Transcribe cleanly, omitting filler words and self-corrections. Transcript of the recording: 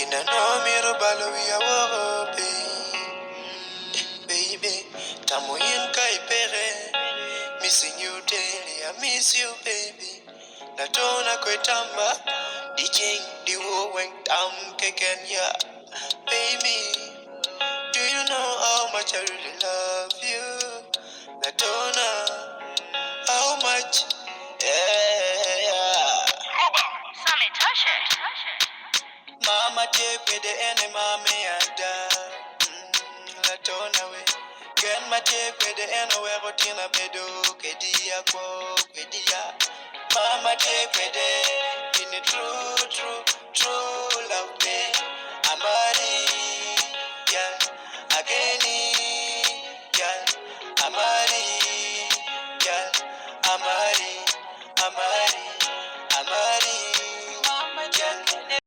Ina no miro balo ya wo baby. Tamo yin kai pere. Missing you daily, I miss you, baby. Natona kwetamba, DJ the wo went tam kekenya, baby. Do you know how much I really love you? Natona, how much? Yeah. Sammy, touch it. Mama take with the enemy, mommy and Latona way. Grandma take with the enemy, rotina bedo, kedia ko, kedia. Mama take with the in the true,